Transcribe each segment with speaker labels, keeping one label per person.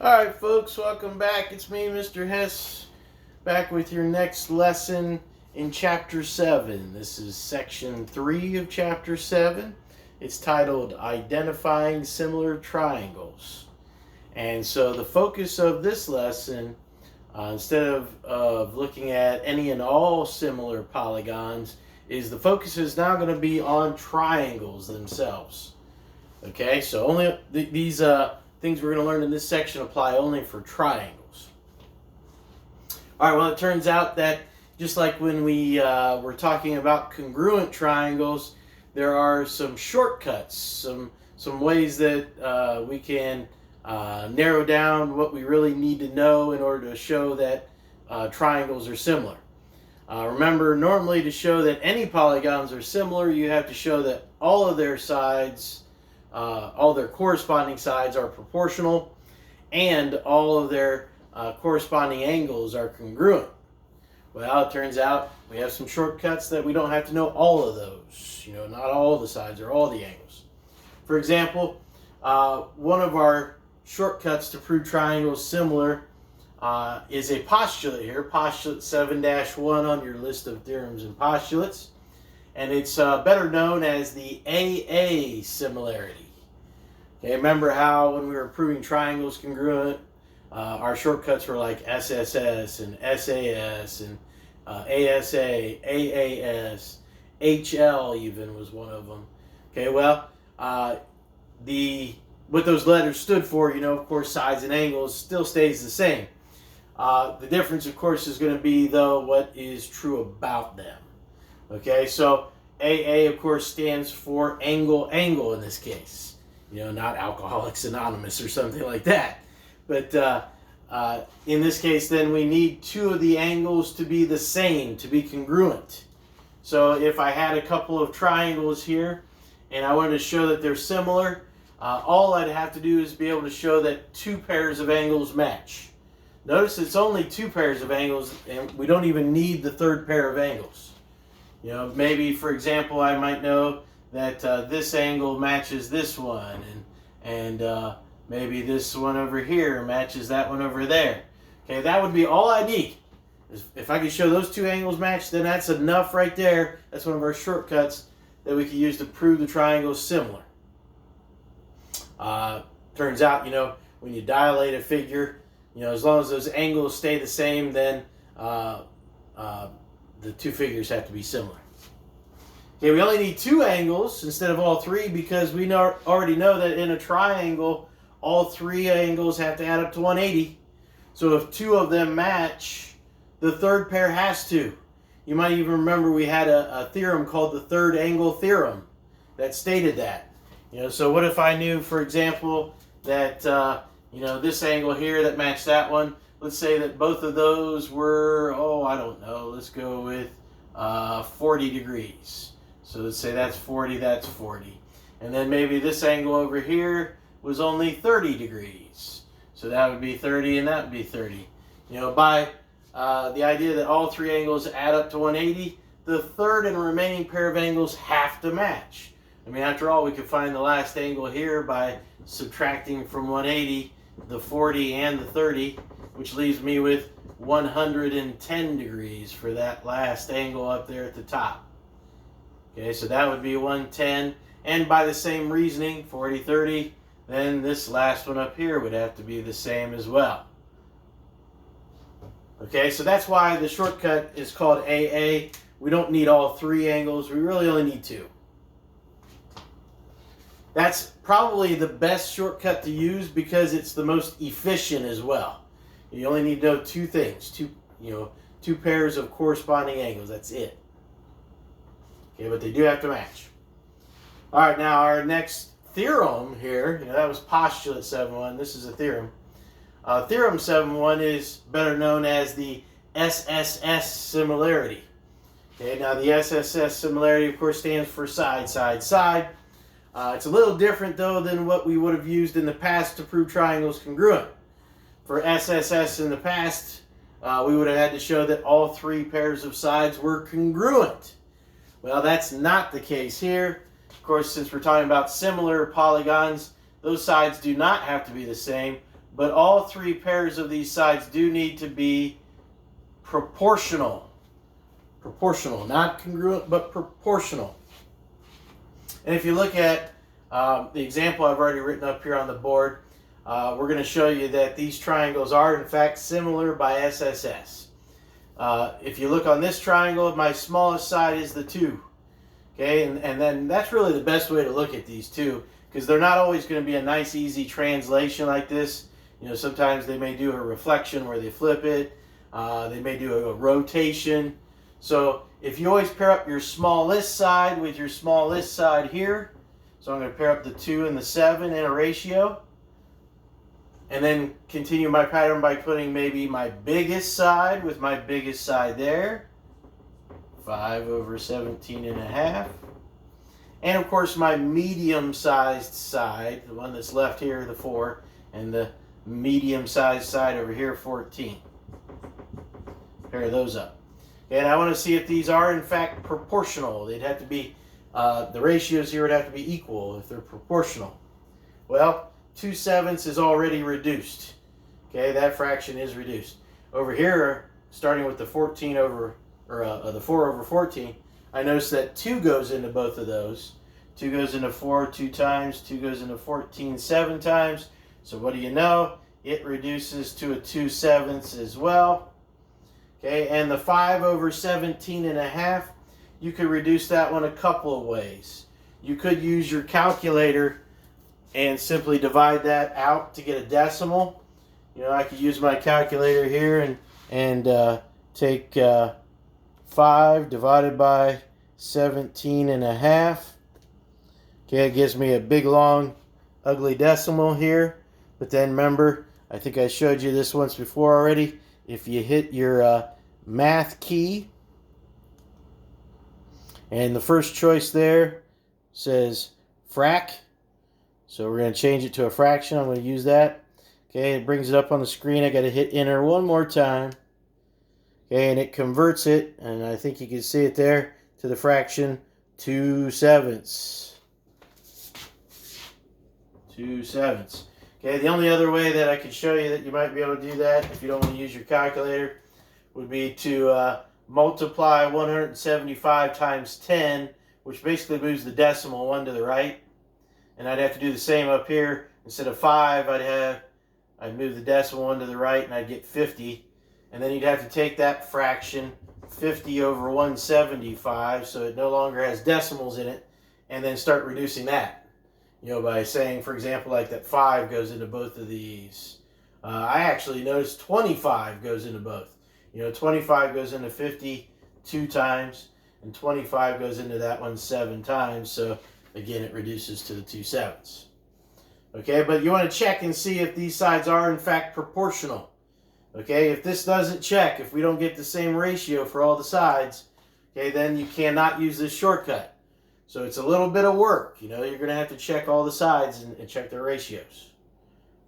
Speaker 1: Alright folks, welcome back. It's me, Mr. Hess, back with your next lesson in Chapter 7. This is Section 3 of Chapter 7. It's titled Identifying Similar Triangles. And so the focus of this lesson, instead of looking at any and all similar polygons, is the focus is now going to be on triangles themselves. Okay, so only these things we're going to learn in this section apply only for triangles. All right, well, it turns out that just like when we were talking about congruent triangles, there are some shortcuts, some ways that we can narrow down what we really need to know in order to show that triangles are similar. Remember, normally to show that any polygons are similar, you have to show that all of their sides, all their corresponding sides are proportional, and all of their corresponding angles are congruent. Well, it turns out we have some shortcuts that we don't have to know all of those. You know, not all the sides or all the angles. For example, one of our shortcuts to prove triangles similar is a postulate here, postulate 7-1 on your list of theorems and postulates. And it's better known as the AA similarity. Okay, remember how when we were proving triangles congruent, our shortcuts were like SSS and SAS and ASA, AAS, HL even was one of them. Okay, well, what those letters stood for, you know, of course, sides and angles still stays the same. The difference, of course, is going to be, though, what is true about them. Okay, so AA, of course, stands for angle in this case. You know, not Alcoholics Anonymous or something like that. But in this case, then, we need two of the angles to be the same, to be congruent. So if I had a couple of triangles here, and I wanted to show that they're similar, all I'd have to do is be able to show that two pairs of angles match. Notice it's only two pairs of angles, and we don't even need the third pair of angles. You know, maybe, for example, I might know that this angle matches this one, and maybe this one over here matches that one over there. Okay, that would be all I need. If I could show those two angles match, then that's enough right there. That's one of our shortcuts that we can use to prove the triangle is similar. Turns out, you know, when you dilate a figure, you know, as long as those angles stay the same, then the two figures have to be similar. Okay, we only need two angles instead of all three because we already know that in a triangle, all three angles have to add up to 180. So if two of them match, the third pair has to. You might even remember we had a theorem called the third angle theorem that stated that. You know, so what if I knew, for example, that you know, this angle here that matched that one, let's say that both of those were, I don't know, let's go with 40 degrees. So let's say that's 40, that's 40. And then maybe this angle over here was only 30 degrees. So that would be 30 and that would be 30. You know, by the idea that all three angles add up to 180, the third and remaining pair of angles have to match. I mean, after all, we could find the last angle here by subtracting from 180 the 40 and the 30, which leaves me with 110 degrees for that last angle up there at the top. Okay, so that would be 110. And by the same reasoning, 40, 30, then this last one up here would have to be the same as well. Okay, so that's why the shortcut is called AA. We don't need all three angles. We really only need two. That's probably the best shortcut to use because it's the most efficient as well. You only need to know two things, two pairs of corresponding angles. That's it. Okay, but they do have to match. All right, now our next theorem here, that was postulate 7-1. This is a theorem. Theorem 7-1 is better known as the SSS similarity. Okay, now the SSS similarity, of course, stands for side, side, side. It's a little different, though, than what we would have used in the past to prove triangles congruent. For SSS in the past, we would have had to show that all three pairs of sides were congruent. Well, that's not the case here. Of course, since we're talking about similar polygons, those sides do not have to be the same, but all three pairs of these sides do need to be proportional. Proportional, not congruent, but proportional. And if you look at the example I've already written up here on the board, we're going to show you that these triangles are in fact similar by SSS. If you look on this triangle, my smallest side is the 2. Okay, and then that's really the best way to look at these two, because they're not always going to be a nice, easy translation like this. You know, sometimes they may do a reflection where they flip it. They may do a rotation. So if you always pair up your smallest side with your smallest side here, so I'm going to pair up the 2 and the 7 in a ratio, and then continue my pattern by putting maybe my biggest side with my biggest side there, 5/17.5. And of course my medium-sized side, the one that's left here, the 4, and the medium-sized side over here, 14. Pair those up. And I want to see if these are in fact proportional. They'd have to be, the ratios here would have to be equal if they're proportional. Well, 2/7 is already reduced. Okay, that fraction is reduced. Over here, starting with the 14 over, or the 4 over 14, I notice that 2 goes into both of those. 2 goes into 4 2 times, 2 goes into 14 7 times. So what do you know? It reduces to a 2/7 as well. Okay, and the 5/17.5, you could reduce that one a couple of ways. You could use your calculator and simply divide that out to get a decimal. You know, I could use my calculator here and take 5 divided by 17.5. Okay, it gives me a big, long, ugly decimal here. But then remember, I think I showed you this once before already. If you hit your math key, and the first choice there says frac, so we're going to change it to a fraction. I'm going to use that. Okay, it brings it up on the screen. I got to hit enter one more time. Okay, and it converts it, and I think you can see it there, to the fraction 2/7. 2/7. Okay, the only other way that I could show you that you might be able to do that, if you don't want to use your calculator, would be to multiply 175 times 10, which basically moves the decimal 1 to the right. And I'd have to do the same up here. Instead of 5, I'd move the decimal 1 to the right, and I'd get 50. And then you'd have to take that fraction, 50 over 175, so it no longer has decimals in it, and then start reducing that. You know, by saying, for example, like that 5 goes into both of these. I actually noticed 25 goes into both. You know, 25 goes into 50 2 times, and 25 goes into that one 7 times. So, again, it reduces to the 2/7. Okay, but you want to check and see if these sides are, in fact, proportional. Okay, if this doesn't check, if we don't get the same ratio for all the sides, okay, then you cannot use this shortcut. So it's a little bit of work. You know, you're going to have to check all the sides and check their ratios.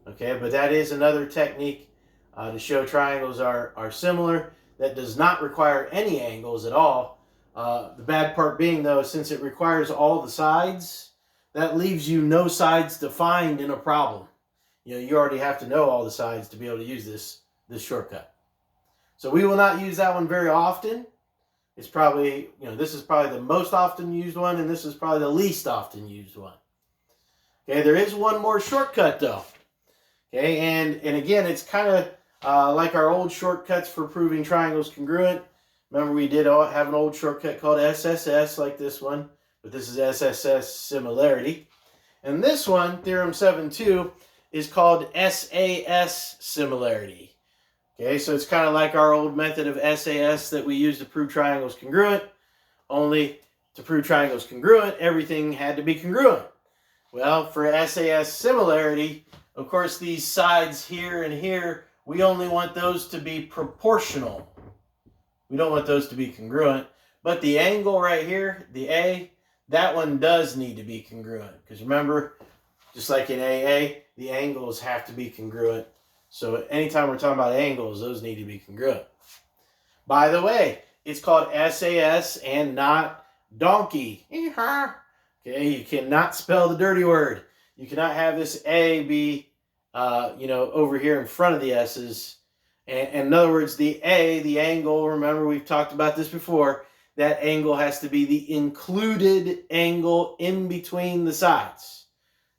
Speaker 1: Okay, but that is another technique to show triangles are similar. That does not require any angles at all. The bad part being, though, since it requires all the sides, that leaves you no sides to find in a problem. You know, you already have to know all the sides to be able to use this shortcut. So we will not use that one very often. It's probably, you know, this is probably the most often used one, and this is probably the least often used one. Okay, there is one more shortcut, though. Okay, and again, it's kind of like our old shortcuts for proving triangles congruent. Remember, we did have an old shortcut called SSS, like this one, but this is SSS similarity. And this one, Theorem 7.2, is called SAS similarity. Okay, so it's kind of like our old method of SAS that we used to prove triangles congruent, only to prove triangles congruent, everything had to be congruent. Well, for SAS similarity, of course, these sides here and here, we only want those to be proportional. We don't want those to be congruent. But the angle right here, the A, that one does need to be congruent. Because remember, just like in AA, the angles have to be congruent. So anytime we're talking about angles, those need to be congruent. By the way, it's called SAS and not donkey. Okay, you cannot spell the dirty word. You cannot have this A be over here in front of the S's. And in other words, the angle, remember we've talked about this before, that angle has to be the included angle in between the sides.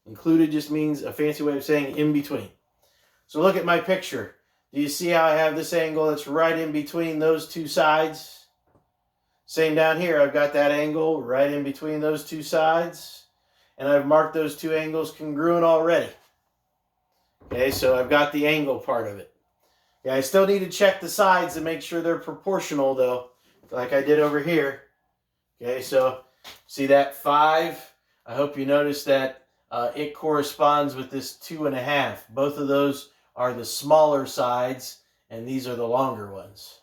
Speaker 1: Included just means a fancy way of saying in between. So look at my picture. Do you see how I have this angle that's right in between those two sides? Same down here, I've got that angle right in between those two sides. And I've marked those two angles congruent already. Okay, so I've got the angle part of it. Yeah, I still need to check the sides to make sure they're proportional though, like I did over here. Okay, so see that 5? I hope you notice that it corresponds with this 2.5. Both of those are the smaller sides, and these are the longer ones.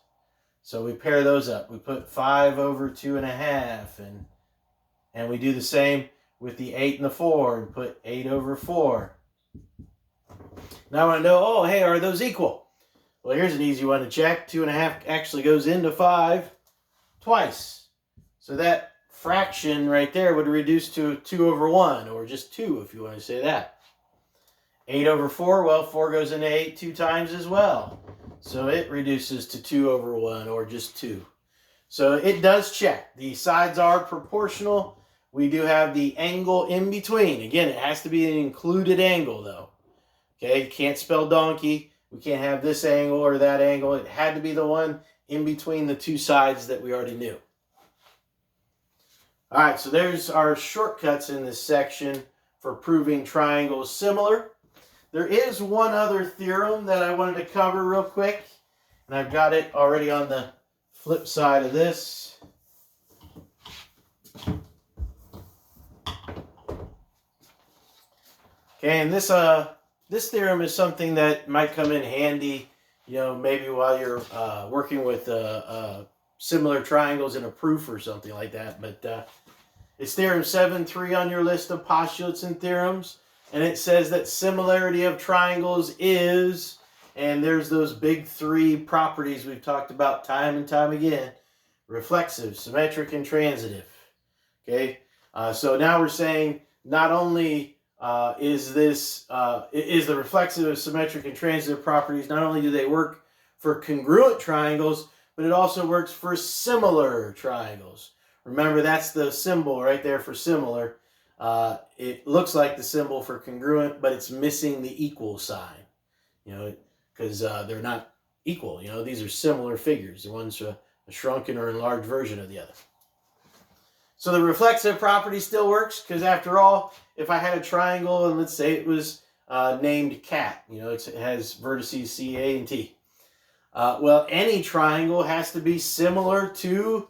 Speaker 1: So we pair those up. We put 5 over 2.5, and we do the same with the 8 and the 4, and put 8 over 4. Now I want to know, oh, hey, are those equal? Well, here's an easy one to check. 2.5 actually goes into 5 twice. So that fraction right there would reduce to 2 over 1, or just 2 if you want to say that. 8 over 4, well, 4 goes into 8 2 times as well. So it reduces to 2 over 1, or just 2. So it does check. The sides are proportional. We do have the angle in between. Again, it has to be an included angle, though. Okay, you can't spell donkey. We can't have this angle or that angle. It had to be the one in between the two sides that we already knew. All right, so there's our shortcuts in this section for proving triangles similar. There is one other theorem that I wanted to cover real quick, and I've got it already on the flip side of this. Okay, and this theorem is something that might come in handy, maybe while you're working with similar triangles in a proof or something like that. But it's theorem 7.3 on your list of postulates and theorems. And it says that similarity of triangles is, and there's those big 3 properties we've talked about time and time again: reflexive, symmetric, and transitive. Okay, so now we're saying not only is the reflexive, symmetric, and transitive properties, not only do they work for congruent triangles, but it also works for similar triangles. Remember, that's the symbol right there for similar. It looks like the symbol for congruent, but it's missing the equal sign, because they're not equal. These are similar figures. The one's a shrunken or enlarged version of the other. So the reflexive property still works, because after all, if I had a triangle and let's say it was named cat, it has vertices C, A, and T. Well, any triangle has to be similar to,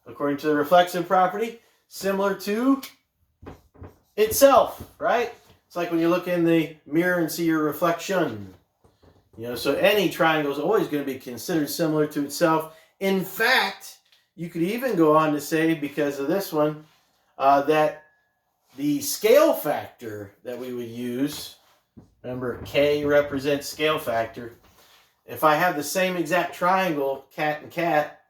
Speaker 1: according to the reflexive property, similar to itself, right? It's like when you look in the mirror and see your reflection. So any triangle is always going to be considered similar to itself. In fact, you could even go on to say, because of this one, that the scale factor that we would use, remember K represents scale factor. If I have the same exact triangle, cat and cat,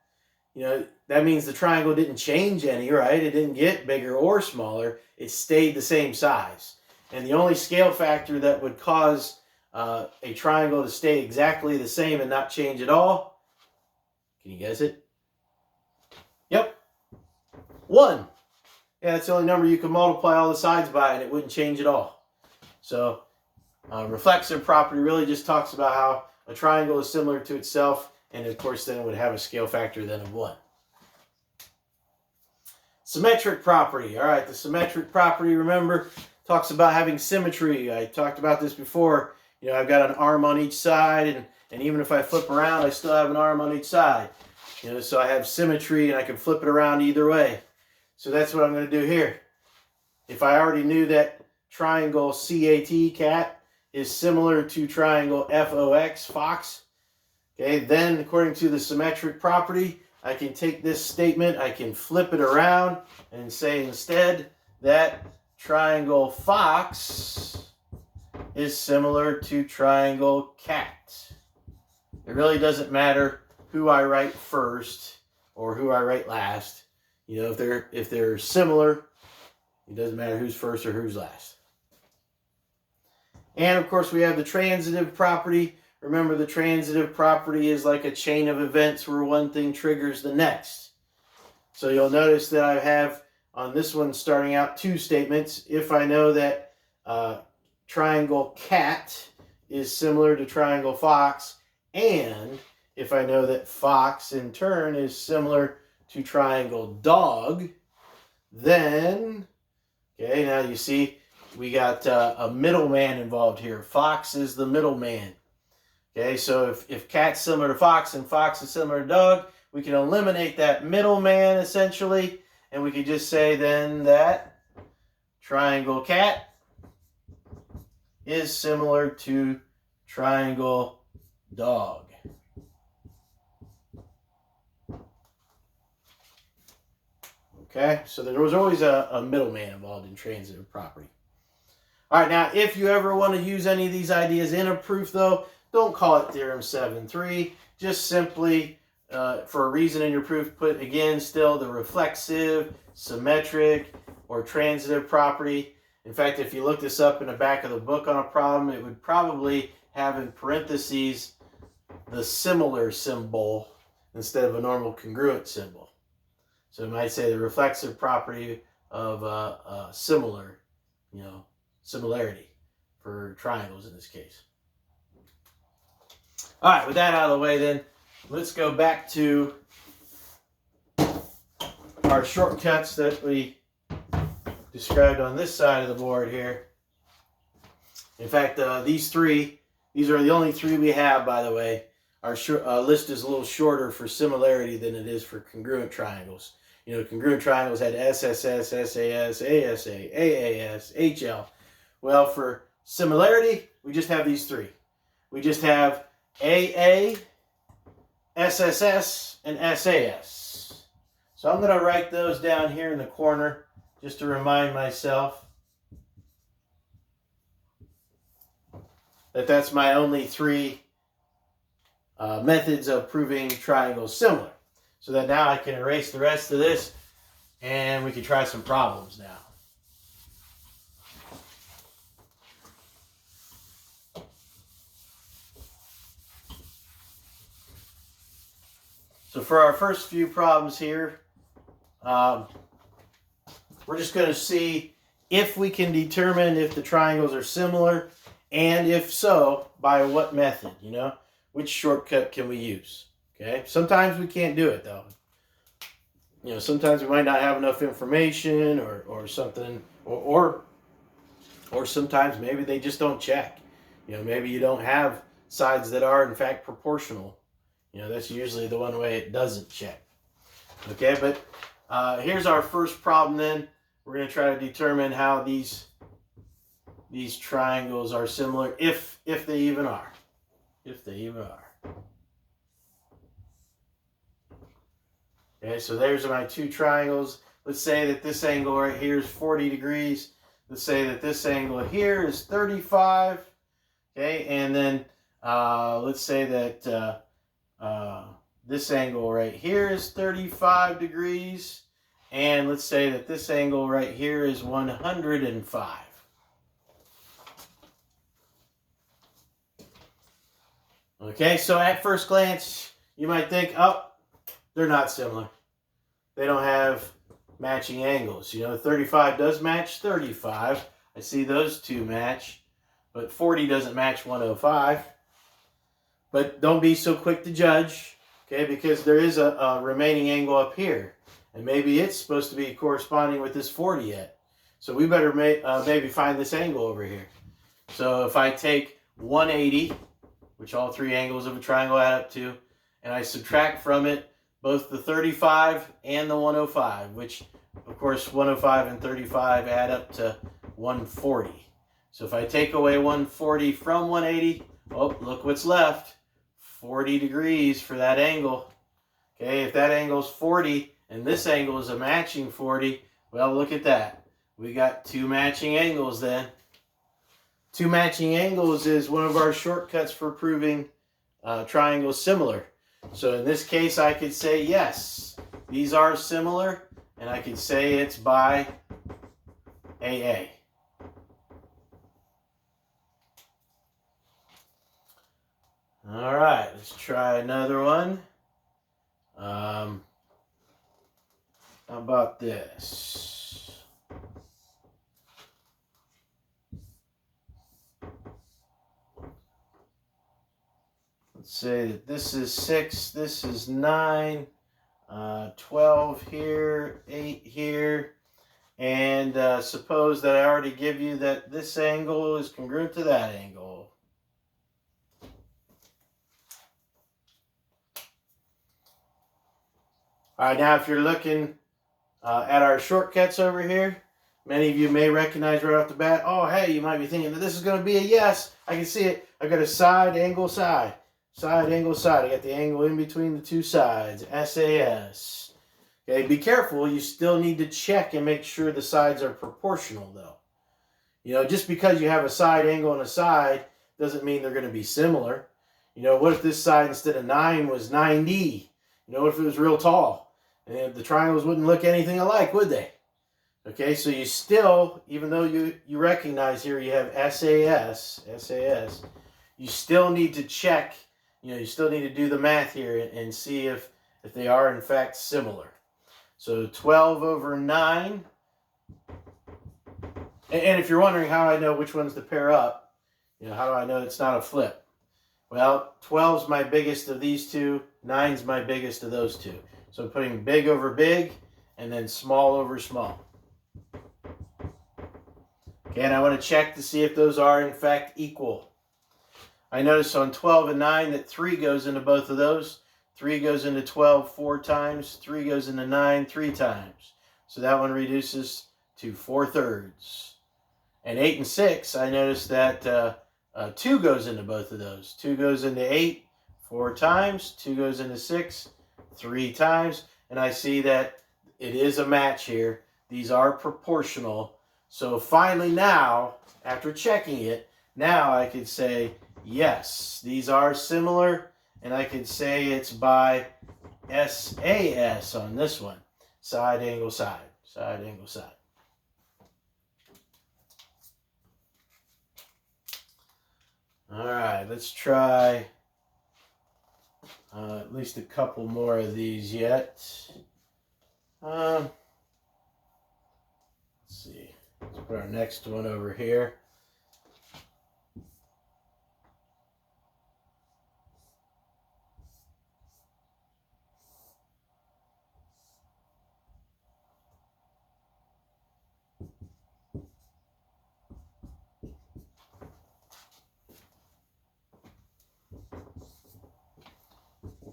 Speaker 1: that means the triangle didn't change any, right? It didn't get bigger or smaller. It stayed the same size. And the only scale factor that would cause a triangle to stay exactly the same and not change at all, can you guess it? Yep, 1. Yeah, that's the only number you can multiply all the sides by and it wouldn't change at all. So reflexive property really just talks about how a triangle is similar to itself, and of course then it would have a scale factor then of 1. Symmetric property. All right, the symmetric property, remember, talks about having symmetry. I talked about this before. I've got an arm on each side, and even if I flip around, I still have an arm on each side. So I have symmetry, and I can flip it around either way. So that's what I'm going to do here. If I already knew that triangle CAT, cat, is similar to triangle FOX, fox, okay, then according to the symmetric property, I can take this statement, I can flip it around and say instead that triangle fox is similar to triangle cat. It really doesn't matter who I write first or who I write last. If they're similar, it doesn't matter who's first or who's last. And of course we have the transitive property. Remember, the transitive property is like a chain of events where one thing triggers the next. So you'll notice that I have on this one starting out two statements. If I know that triangle cat is similar to triangle fox, and if I know that fox in turn is similar to triangle dog, then, okay, now you see we got a middleman involved here. Fox is the middleman. Okay, so if cat's similar to fox and fox is similar to dog, we can eliminate that middleman essentially, and we could just say then that triangle cat is similar to triangle dog. Okay, so there was always a middleman involved in transitive property. All right, now if you ever want to use any of these ideas in a proof, though, don't call it Theorem 7.3. Just simply, for a reason in your proof, put, again, still the reflexive, symmetric, or transitive property. In fact, if you look this up in the back of the book on a problem, it would probably have in parentheses the similar symbol instead of a normal congruent symbol. So it might say the reflexive property of similar, similarity for triangles in this case. All right, with that out of the way then, let's go back to our shortcuts that we described on this side of the board here. In fact, these are the only three we have, by the way. Our list is a little shorter for similarity than it is for congruent triangles. Congruent triangles had SSS, SAS, ASA, AAS, HL. Well, for similarity, we just have these three. We just have AA, SSS, and SAS. So I'm going to write those down here in the corner just to remind myself that that's my only three methods of proving triangles similar. So that now I can erase the rest of this and we can try some problems now. So for our first few problems here, we're just going to see if we can determine if the triangles are similar, and if so, by what method, which shortcut can we use? Okay, sometimes we can't do it though. Sometimes we might not have enough information or something, or sometimes maybe they just don't check. Maybe you don't have sides that are in fact proportional. That's usually the one way it doesn't check. Okay, but here's our first problem then. We're going to try to determine how these triangles are similar, if they even are. If they even are. Okay, so there's my two triangles. Let's say that this angle right here is 40 degrees. Let's say that this angle here is 35. Okay, and then let's say that this angle right here is 35 degrees. And let's say that this angle right here is 105. Okay, so at first glance, you might think, oh, they're not similar. They don't have matching angles. 35 does match 35. I see those two match, but 40 doesn't match 105. But don't be so quick to judge, okay, because there is a remaining angle up here, and maybe it's supposed to be corresponding with this 40 yet. So we better maybe find this angle over here. So if I take 180, which all three angles of a triangle add up to, and I subtract from it both the 35 and the 105, which, of course, 105 and 35 add up to 140. So if I take away 140 from 180, oh, look what's left. 40 degrees for that angle. Okay, if that angle is 40 and this angle is a matching 40, well, look at that. We got two matching angles then. Two matching angles is one of our shortcuts for proving triangles similar. So in this case, I could say, yes, these are similar, and I could say it's by AA. All right, let's try another one. How about this? Let's say that this is 6, this is 9, 12 here, 8 here, and suppose that I already give you that this angle is congruent to that angle. All right, now if you're looking at our shortcuts over here, many of you may recognize right off the bat, oh, hey, you might be thinking that this is going to be a yes. I can see it. I've got a side, angle, side. Side, angle, side. I got the angle in between the two sides, SAS. Okay, be careful. You still need to check and make sure the sides are proportional, though. You know, just because you have a side angle and a side doesn't mean they're going to be similar. You know, what if this side instead of 9 was 9D? You know, what if it was real tall? And the triangles wouldn't look anything alike, would they? Okay, so you still, even though you recognize here you have SAS, you still need to check, you know, you still need to do the math here and see if they are in fact similar. So 12 over 9. And if you're wondering how I know which ones to pair up, you know, how do I know it's not a flip? Well, 12's my biggest of these two, 9's my biggest of those two. So I'm putting big over big and then small over small. Okay, and I want to check to see if those are in fact equal. I notice on 12 and 9 that 3 goes into both of those. 3 goes into 12 4 times. 3 goes into 9 3 times. So that one reduces to 4/3. And 8 and 6, I notice that 2 goes into both of those. 2 goes into 8 4 times. 2 goes into 6 3 times. And I see that it is a match here. These are proportional. So finally now, after checking it, now I could say, yes, these are similar. And I could say it's by SAS on this one. Side, angle, side. Side, angle, side. All right, let's try at least a couple more of these yet. Let's see. Let's put our next one over here.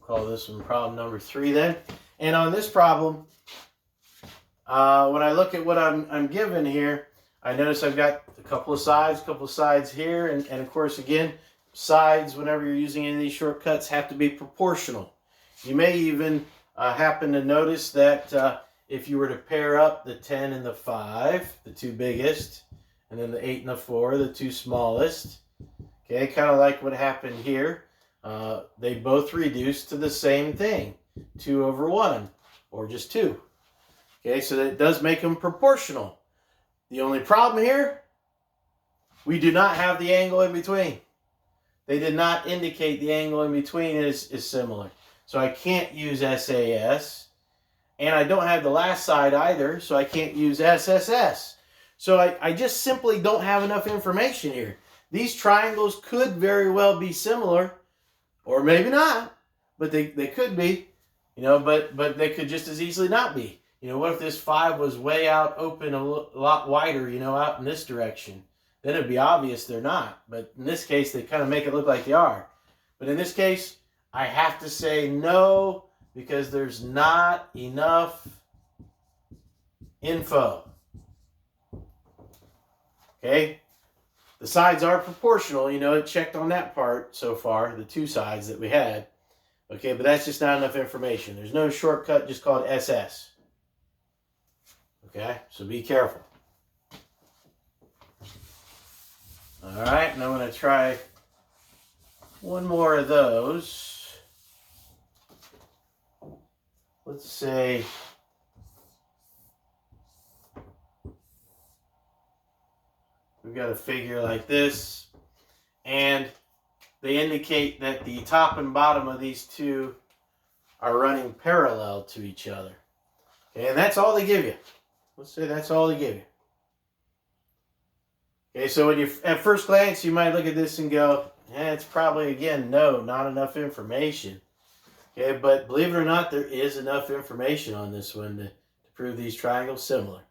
Speaker 1: Call this one problem number 3 then. And on this problem, when I look at what I'm given here, I notice I've got a couple of sides here, and of course again, sides whenever you're using any of these shortcuts have to be proportional. You may even happen to notice that if you were to pair up the 10 and the 5, the two biggest, and then the 8 and the 4, the two smallest, okay, kind of like what happened here. They both reduce to the same thing, 2 over 1, or just 2. Okay, so that does make them proportional. The only problem here, we do not have the angle in between. They did not indicate the angle in between is similar. So I can't use SAS, and I don't have the last side either, so I can't use SSS. So I just simply don't have enough information here. These triangles could very well be similar, or maybe not, but they could be, you know, but they could just as easily not be. You know, what if this 5 was way out open, a lot wider, you know, out in this direction? Then it'd be obvious they're not. But in this case, they kind of make it look like they are. But in this case, I have to say no, because there's not enough info. Okay? The sides are proportional, you know, it checked on that part so far, the two sides that we had. Okay, but that's just not enough information. There's no shortcut just called SS. Okay, so be careful. All right, and I'm going to try one more of those. Let's say we've got a figure like this, and they indicate that the top and bottom of these two are running parallel to each other. Okay, and that's all they give you. Let's say that's all they give you. Okay, so when you at first glance you might look at this and go, it's probably, again, no, not enough information. Okay, but believe it or not, there is enough information on this one to prove these triangles similar.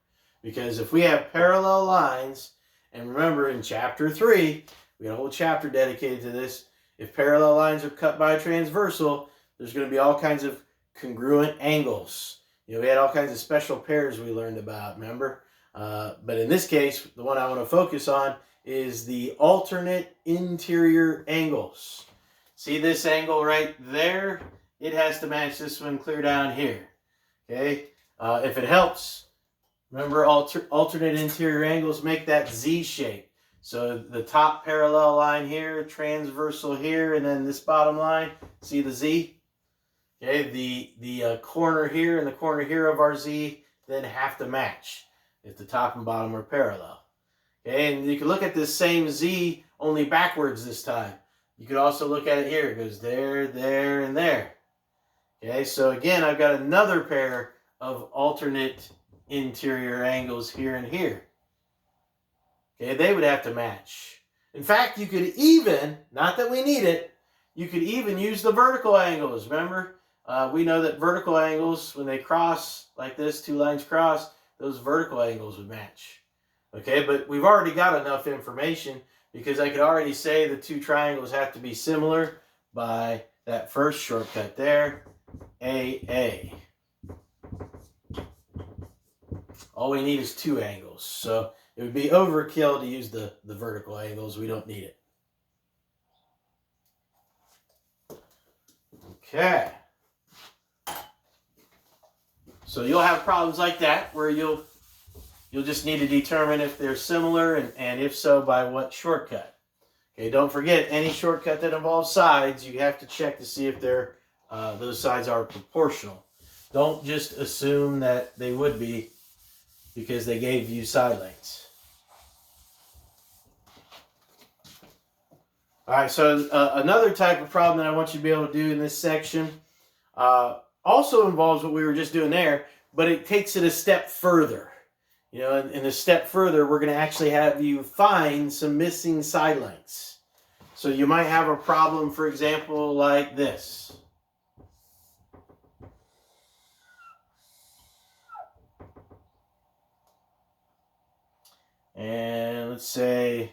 Speaker 1: Because if we have parallel lines, and remember in chapter 3, we got a whole chapter dedicated to this, if parallel lines are cut by a transversal, there's going to be all kinds of congruent angles. We had all kinds of special pairs we learned about, remember? But in this case, the one I want to focus on is the alternate interior angles. See this angle right there? It has to match this one clear down here. Okay? If it helps, remember alternate interior angles make that Z shape. So the top parallel line here, transversal here, and then this bottom line, see the Z? Okay, the corner here and the corner here of our Z then have to match if the top and bottom are parallel. Okay, and you can look at this same Z only backwards this time. You could also look at it here. It goes there, there, and there. Okay, so again, I've got another pair of alternate interior angles here and here. Okay, they would have to match. In fact, you could even, not that we need it, you could even use the vertical angles. Remember, we know that vertical angles, when they cross like this, two lines cross, those vertical angles would match. Okay, but we've already got enough information because I could already say the two triangles have to be similar by that first shortcut there, AA. All we need is two angles. So it would be overkill to use the vertical angles. We don't need it. Okay. So you'll have problems like that where you'll just need to determine if they're similar and if so, by what shortcut. Okay, don't forget, any shortcut that involves sides, you have to check to see if they're those sides are proportional. Don't just assume that they would be because they gave you side lengths. All right, so another type of problem that I want you to be able to do in this section also involves what we were just doing there, but it takes it a step further. In a step further, we're going to actually have you find some missing side lengths. So you might have a problem, for example, like this. And let's say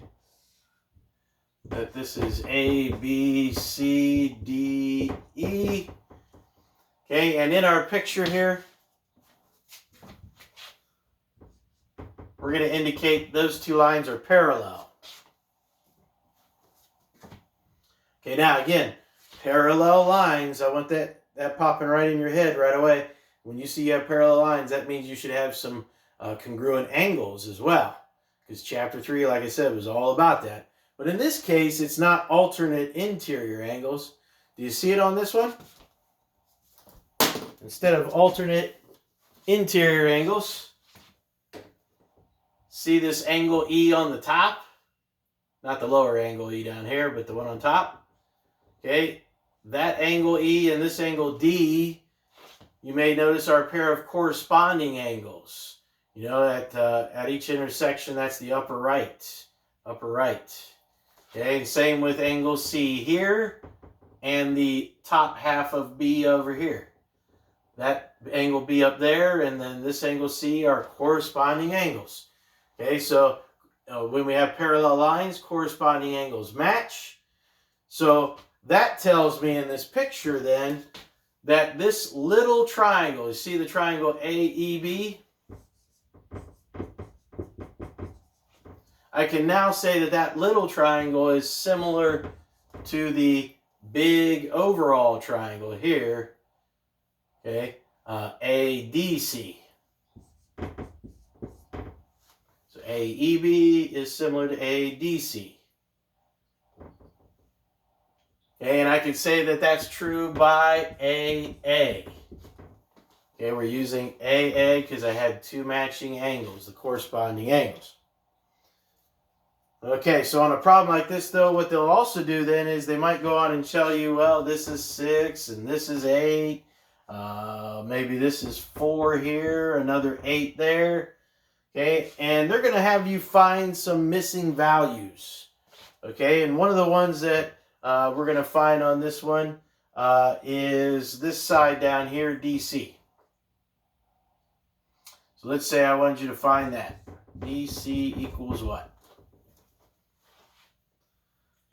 Speaker 1: that this is A, B, C, D, E. Okay, and in our picture here, we're going to indicate those two lines are parallel. Okay, now again, parallel lines, I want that popping right in your head right away. When you see you have parallel lines, that means you should have some congruent angles as well. Because chapter 3, like I said, was all about that. But in this case, it's not alternate interior angles. Do you see it on this one? Instead of alternate interior angles, see this angle E on the top? Not the lower angle E down here, but the one on top. Okay, that angle E and this angle D, you may notice are a pair of corresponding angles. At each intersection, that's the upper right. Upper right. Okay, and same with angle C here and the top half of B over here. That angle B up there and then this angle C are corresponding angles. Okay, so when we have parallel lines, corresponding angles match. So that tells me in this picture then that this little triangle, you see the triangle AEB? I can now say that that little triangle is similar to the big overall triangle here, okay, ADC. So AEB is similar to ADC. Okay, and I can say that that's true by AA. Okay, we're using AA because I had two matching angles, the corresponding angles. Okay, so on a problem like this, though, what they'll also do then is they might go on and tell you, well, this is 6 and this is 8. Maybe this is 4 here, another 8 there. Okay, and they're going to have you find some missing values. Okay, and one of the ones that we're going to find on this one is this side down here, DC. So let's say I wanted you to find that. DC equals what?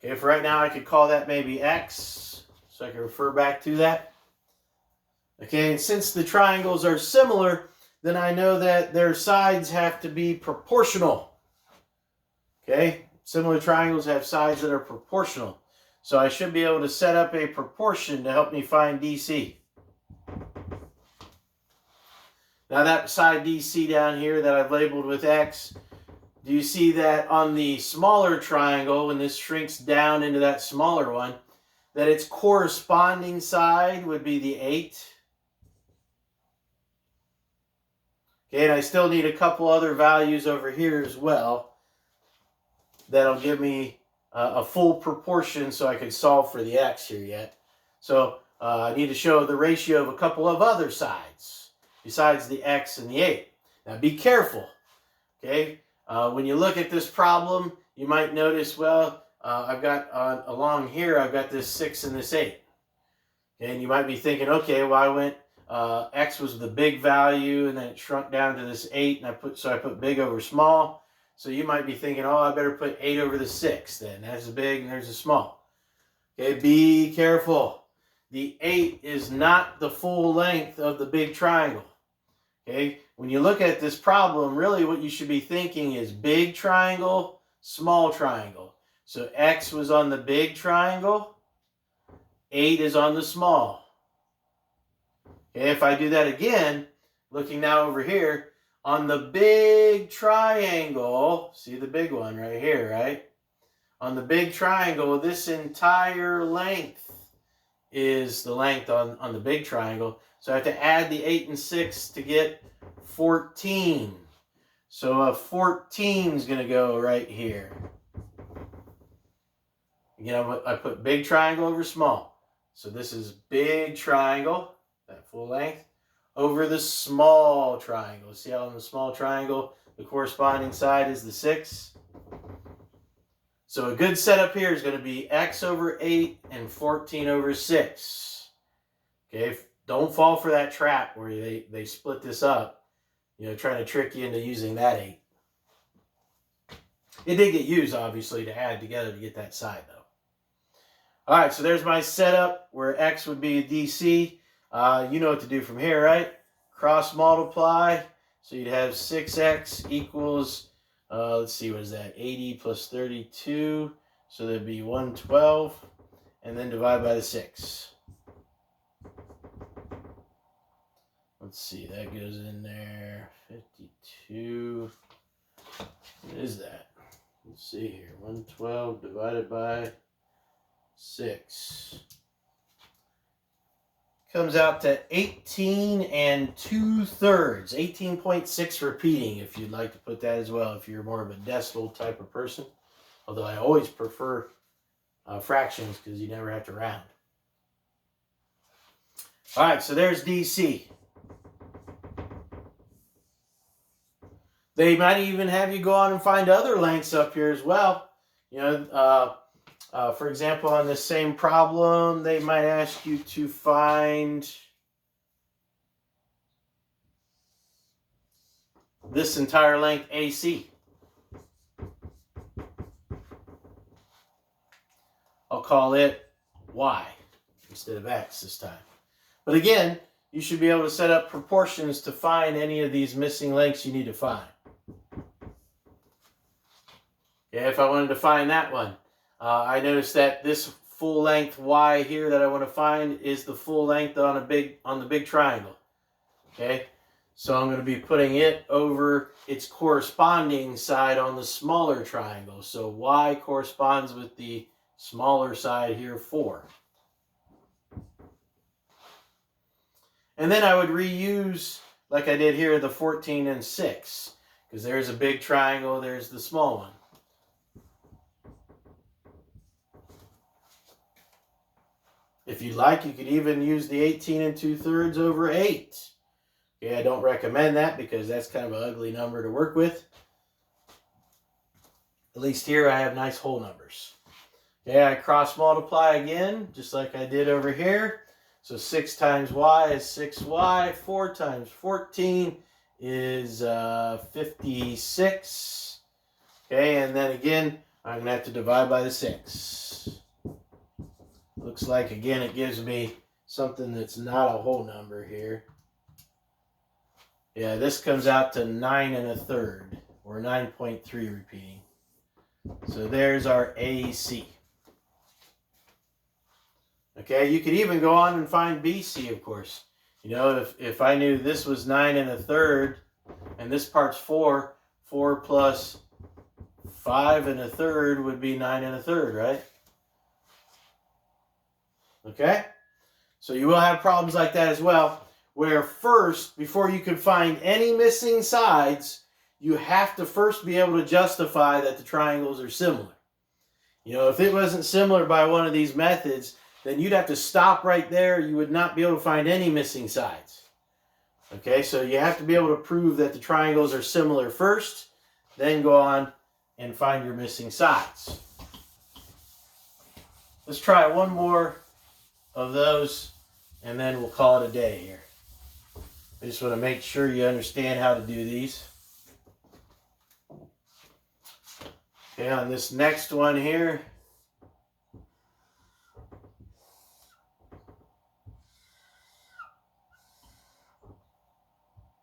Speaker 1: Okay, for right now I could call that maybe X, so I can refer back to that. Okay, and since the triangles are similar, then I know that their sides have to be proportional. Okay, similar triangles have sides that are proportional. So I should be able to set up a proportion to help me find DC. Now that side DC down here that I've labeled with X, do you see that on the smaller triangle, when this shrinks down into that smaller one, that its corresponding side would be the 8? Okay, and I still need a couple other values over here as well that'll give me a full proportion so I can solve for the X here yet. So I need to show the ratio of a couple of other sides besides the X and the 8. Now be careful, okay? When you look at this problem, you might notice, well, I've got along here, I've got this 6 and this 8. Okay, and you might be thinking, okay, well, I went, X was the big value, and then it shrunk down to this 8, and I put big over small. So you might be thinking, oh, I better put 8 over the 6 then. That's a big and there's a small. Okay, be careful. The 8 is not the full length of the big triangle. Okay, when you look at this problem, really what you should be thinking is big triangle, small triangle. So X was on the big triangle, 8 is on the small. Okay, if I do that again, looking now over here, on the big triangle, see the big one right here, right? On the big triangle, this entire length is the length on the big triangle. So I have to add the 8 and 6 to get 14. So a 14 is going to go right here. Again, I put big triangle over small. So this is big triangle, that full length, over the small triangle. See how on the small triangle, the corresponding side is the 6? So a good setup here is going to be X over 8 and 14 over 6. Okay, don't fall for that trap where they split this up, you know, trying to trick you into using that 8. It did get used, obviously, to add together to get that side, though. All right, so there's my setup where X would be a DC. You know what to do from here, right? Cross multiply. So you'd have 6x equals, let's see, what is that? 80 plus 32. So that'd be 112. And then divide by the 6. Let's see, that goes in there. 52. What is that? Let's see here. 112 divided by 6. Comes out to 18 2/3. 18.6 repeating, if you'd like to put that as well, if you're more of a decimal type of person. Although I always prefer fractions because you never have to round. All right, so there's DC. They might even have you go on and find other lengths up here as well. You know, for example, on this same problem, they might ask you to find this entire length AC. I'll call it Y instead of X this time. But again, you should be able to set up proportions to find any of these missing lengths you need to find. Okay, if I wanted to find that one, I noticed that this full length Y here that I want to find is the full length on the big triangle. Okay, so I'm going to be putting it over its corresponding side on the smaller triangle. So Y corresponds with the smaller side here, 4. And then I would reuse, like I did here, the 14 and 6. Because there's a big triangle, there's the small one. If you like, you could even use the 18 2/3 over 8. Okay, I don't recommend that because that's kind of an ugly number to work with. At least here I have nice whole numbers. Okay, I cross multiply again, just like I did over here. So 6 times y is 6y. 4 times 14 is 56. Okay, and then again, I'm going to have to divide by the 6. Looks like, again, it gives me something that's not a whole number here. Yeah, this comes out to 9 1/3, or 9.3 repeating. So there's our AC. Okay, you could even go on and find BC, of course. You know, if I knew this was 9 1/3, and this part's 4, 4 plus 5 1/3 would be 9 1/3, right? Okay? So you will have problems like that as well, where first, before you can find any missing sides, you have to first be able to justify that the triangles are similar. You know, if it wasn't similar by one of these methods, then you'd have to stop right there. You would not be able to find any missing sides. Okay, so you have to be able to prove that the triangles are similar first, then go on and find your missing sides. Let's try one more of those, and then we'll call it a day here. I just want to make sure you understand how to do these. Okay, on this next one here,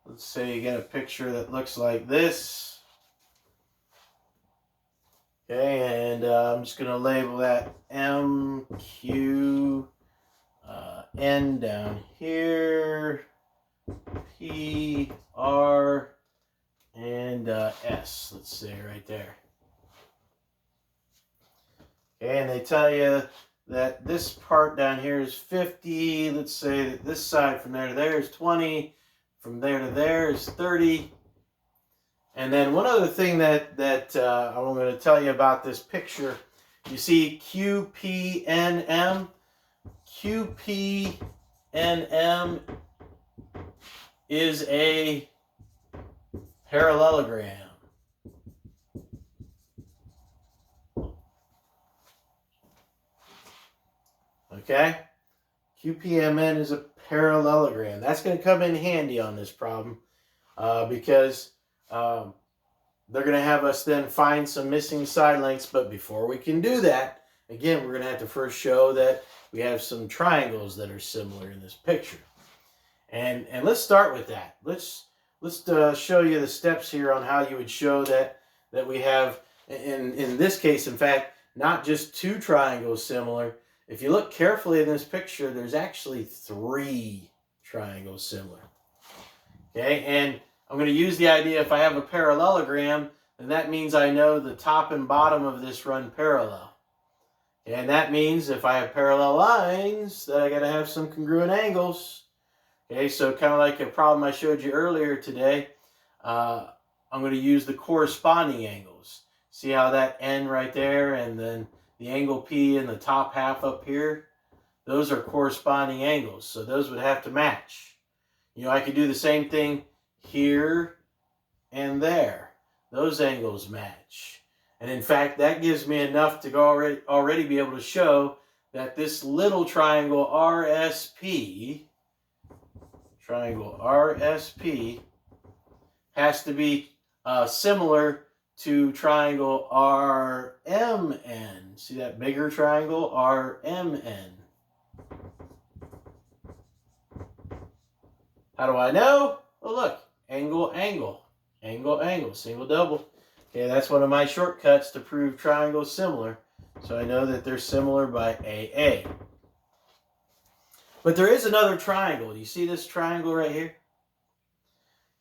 Speaker 1: let's say you get a picture that looks like this. Okay, and I'm just going to label that M, Q, N down here, P, R, and S, let's say right there. Okay, and they tell you that this part down here is 50. Let's say that this side from there to there is 20. From there to there is 30. And then one other thing that I'm going to tell you about this picture, you see QPNM. QPNM is a parallelogram. Okay? QPMN is a parallelogram. That's going to come in handy on this problem because they're going to have us then find some missing side lengths. But before we can do that, again, we're going to have to first show that we have some triangles that are similar in this picture. And let's start with that. Let's show you the steps here on how you would show that we have, in this case, in fact, not just 2 triangles similar. If you look carefully in this picture, there's actually 3 triangles similar. Okay, and I'm going to use the idea if I have a parallelogram, then that means I know the top and bottom of this run parallel. And that means if I have parallel lines, that I got to have some congruent angles. Okay, so kind of like a problem I showed you earlier today, I'm going to use the corresponding angles. See how that N right there and then the angle P in the top half up here, those are corresponding angles. So those would have to match. You know, I could do the same thing here and there. Those angles match. And in fact, that gives me enough to go already be able to show that this little triangle RSP, has to be similar to triangle RMN. See that bigger triangle, RMN. How do I know? Well, look, angle, angle, angle, angle, single, double. Okay, that's one of my shortcuts to prove triangles similar. So I know that they're similar by AA. But there is another triangle. Do you see this triangle right here?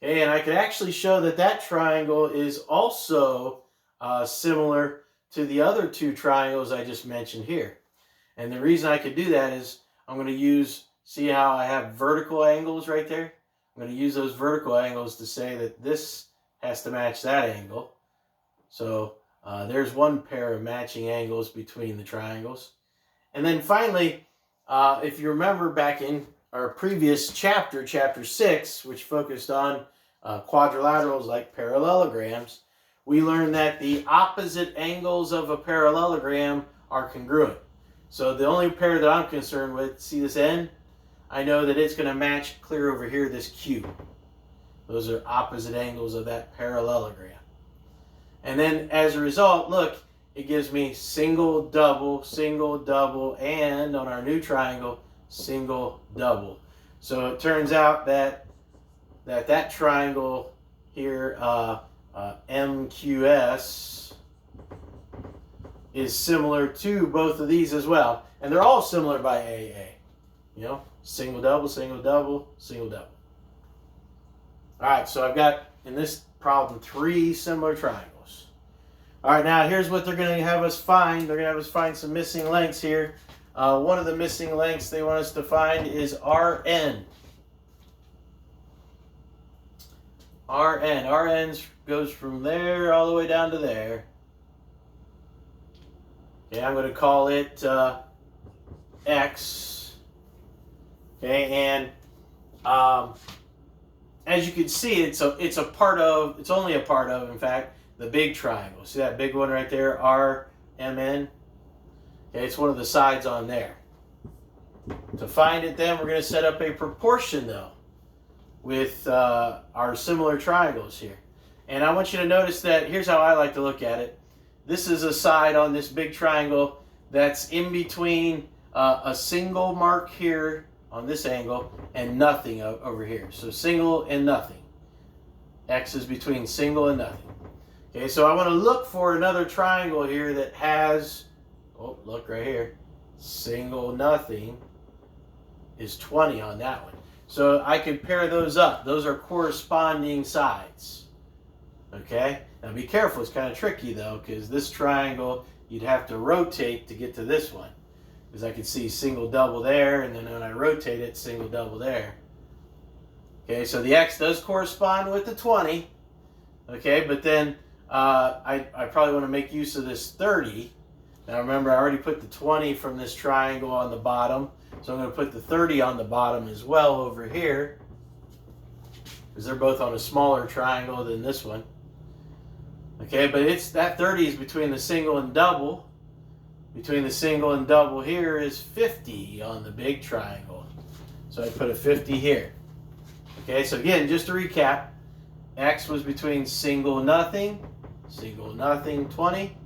Speaker 1: Okay, and I can actually show that that triangle is also similar to the other 2 triangles I just mentioned here. And the reason I could do that is I'm going to use, see how I have vertical angles right there? I'm going to use those vertical angles to say that this has to match that angle. So there's one pair of matching angles between the triangles. And then finally, If you remember back in our previous chapter, chapter 6, which focused on quadrilaterals like parallelograms, we learned that the opposite angles of a parallelogram are congruent. So the only pair that I'm concerned with, see this N? I know that it's going to match clear over here, this Q. Those are opposite angles of that parallelogram. And then as a result, look, it gives me single, double, and on our new triangle, single, double. So it turns out that that triangle here, MQS, is similar to both of these as well. And they're all similar by AA. You know, single, double, single, double, single, double. All right, so I've got, in this problem, 3 similar triangles. All right, now here's what they're going to have us find. They're going to have us find some missing lengths here. One of the missing lengths they want us to find is RN. RN goes from there all the way down to there. Okay, I'm going to call it X. Okay, and as you can see, it's only a part of, in fact, the big triangle. See that big one right there, RMN? Okay, it's one of the sides on there. To find it then, we're going to set up a proportion, though, with our similar triangles here. And I want you to notice that, here's how I like to look at it. This is a side on this big triangle that's in between a single mark here on this angle and nothing over here. So single and nothing. X is between single and nothing. Okay, so I want to look for another triangle here that has, oh, look right here, single, nothing is 20 on that one. So I can pair those up. Those are corresponding sides. Okay, now be careful, it's kind of tricky though, because this triangle, you'd have to rotate to get to this one. Because I can see single, double there, and then when I rotate it, single, double there. Okay, so the X does correspond with the 20. Okay, but then I probably want to make use of this 30. Now remember, I already put the 20 from this triangle on the bottom, so I'm going to put the 30 on the bottom as well over here, because they're both on a smaller triangle than this one. Okay, but that 30 is between the single and double. Between the single and double here is 50 on the big triangle. So I put a 50 here. Okay, so again, just to recap, X was between single, nothing, 20.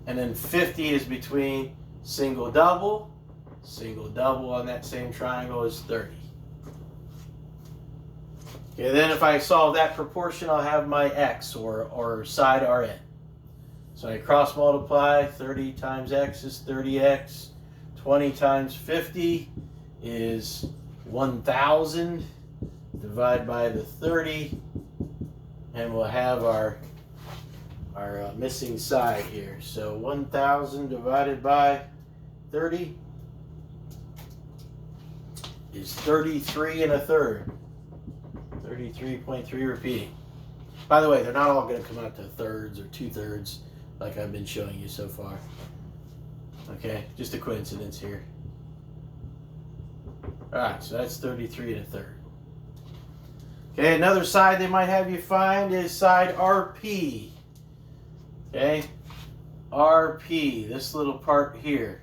Speaker 1: And then 50 is between single, double on that same triangle is 30. Okay, then if I solve that proportion, I'll have my X, or side RN. So I cross multiply, 30 times X is 30X, 20 times 50 is 1,000, divide by the 30, and we'll have our missing side here. So 1,000 divided by 30 is 33 1/3. 33.3 repeating. By the way, they're not all going to come out to thirds or 2/3 like I've been showing you so far. Okay, just a coincidence here. Alright, so that's 33 1/3. Okay, another side they might have you find is side RP. Okay, RP, this little part here.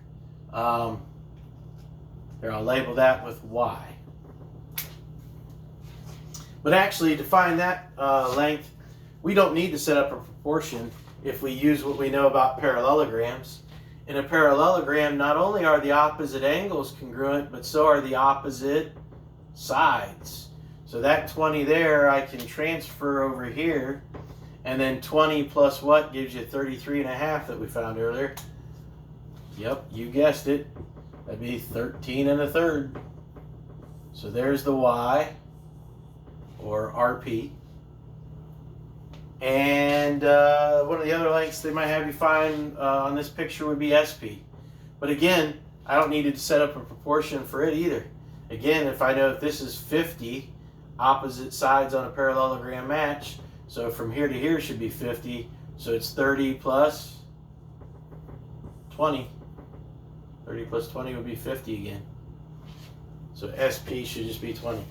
Speaker 1: Here, I'll label that with Y. But actually, to find that length, we don't need to set up a proportion if we use what we know about parallelograms. In a parallelogram, not only are the opposite angles congruent, but so are the opposite sides. So that 20 there, I can transfer over here, and then 20 plus what gives you 33 1/2 that we found earlier. Yep, you guessed it. That'd be 13 1/3. So there's the Y, or RP. And one of the other lengths they might have you find on this picture would be SP. But again, I don't need to set up a proportion for it either. Again, if I know if this is 50, opposite sides on a parallelogram match, so from here to here should be 50, so it's 30 plus 20. 30 plus 20 would be 50 again. So SP should just be 20.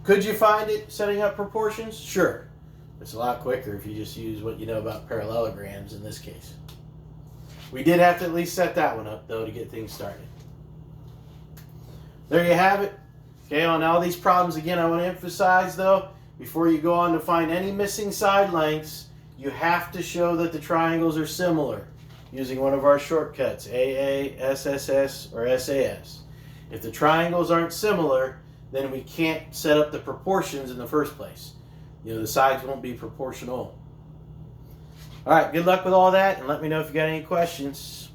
Speaker 1: Could you find it setting up proportions? Sure. It's a lot quicker if you just use what you know about parallelograms in this case. We did have to at least set that one up, though, to get things started. There you have it. Okay, on all these problems, again, I want to emphasize, though, before you go on to find any missing side lengths, you have to show that the triangles are similar using one of our shortcuts, AA, SSS, or SAS. If the triangles aren't similar, then we can't set up the proportions in the first place. You know, the sides won't be proportional. All right, good luck with all that, and let me know if you got any questions.